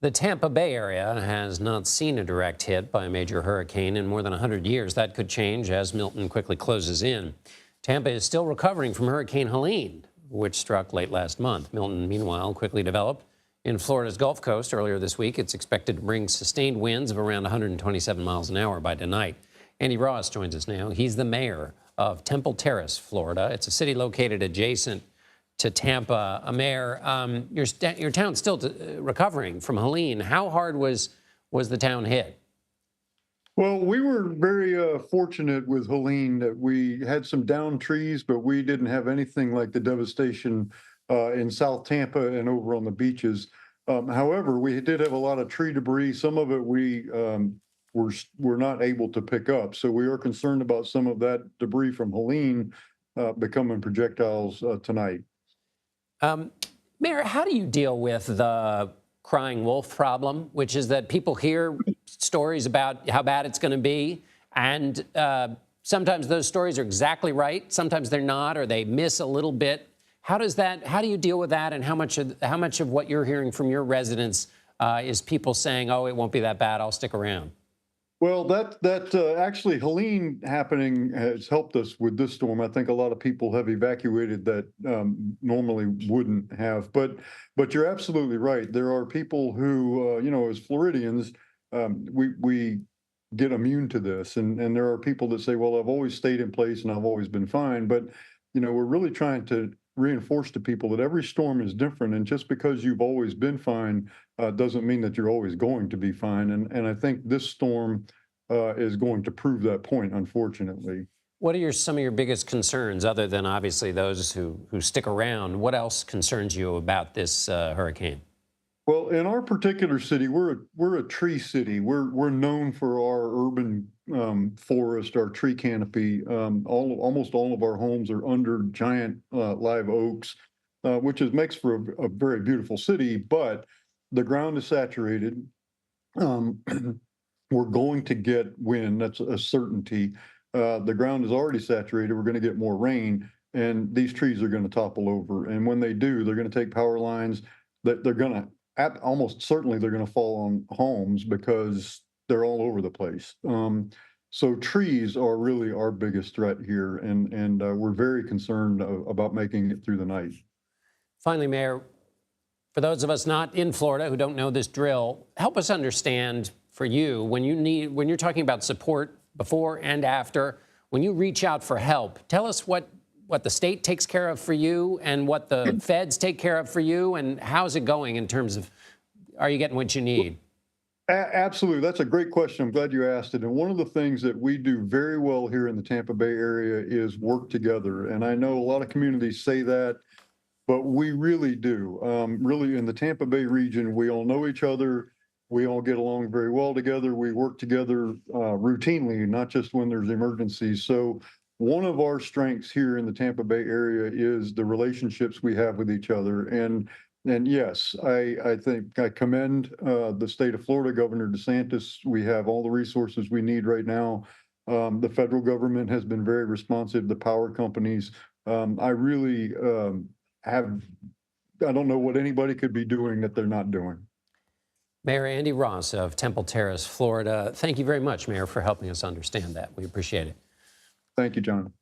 The Tampa Bay area has not seen a direct hit by a major hurricane in more than 100 years. That could change as Milton quickly closes in. Tampa is still recovering from Hurricane Helene, which struck late last month. Milton, meanwhile, quickly developed in Florida's Gulf Coast earlier this week. It's expected to bring sustained winds of around 127 miles an hour by tonight. Andy Ross joins us now. He's the mayor of Terrace, Florida. It's a city located adjacent to Tampa. Mayor, your town's still recovering from Helene. How hard was the town hit? Well, we were very fortunate with Helene that we had some downed trees, but we didn't have anything like the devastation in South Tampa and over on the beaches. However, we did have a lot of tree debris. Some of it we were not able to pick up. So we are concerned about some of that debris from Helene becoming projectiles tonight. Mayor, how do you deal with the crying wolf problem, which is that people hear stories about how bad it's going to be, and sometimes those stories are exactly right, sometimes they're not, or they miss a little bit. How do you deal with that, and how much of what you're hearing from your residents is people saying, "Oh, it won't be that bad, I'll stick around"? Well, actually Helene happening has helped us with this storm. I think a lot of people have evacuated that normally wouldn't have. But you're absolutely right. There are people who, as Floridians, we get immune to this, and there are people that say, "Well, I've always stayed in place and I've always been fine." But we're really trying to reinforce to people that every storm is different, and just because you've always been fine doesn't mean that you're always going to be fine. And I think this storm is going to prove that point, unfortunately. What are some of your biggest concerns, other than obviously those who stick around? What else concerns you about this hurricane? Well, in our particular city, we're a tree city. We're known for our urban forest, our tree canopy. Almost all of our homes are under giant live oaks, which makes for a very beautiful city. But the ground is saturated. We're going to get wind. That's a certainty. The ground is already saturated. We're going to get more rain, and these trees are going to topple over. And when they do, they're going to take power lines that they're going to almost certainly they're going to fall on homes because they're all over the place. So trees are really our biggest threat here, and we're very concerned about making it through the night. Finally, Mayor, for those of us not in Florida who don't know this drill, help us understand for you when you're talking about support before and after, when you reach out for help, tell us what the state takes care of for you and what the feds take care of for you, and how's it going in terms of, are you getting what you need? Absolutely. That's a great question. I'm glad you asked it. And one of the things that we do very well here in the Tampa Bay area is work together. And I know a lot of communities say that, but we really do. Really, in the Tampa Bay region, we all know each other. We all get along very well together. We work together routinely, not just when there's emergencies. So one of our strengths here in the Tampa Bay area is the relationships we have with each other. And yes, I think I commend the state of Florida, Governor DeSantis. We have all the resources we need right now. The federal government has been very responsive, the power companies. I really I don't know what anybody could be doing that they're not doing. Mayor Andy Ross of Terrace, Florida. Thank you very much, Mayor, for helping us understand that. We appreciate it. Thank you, John.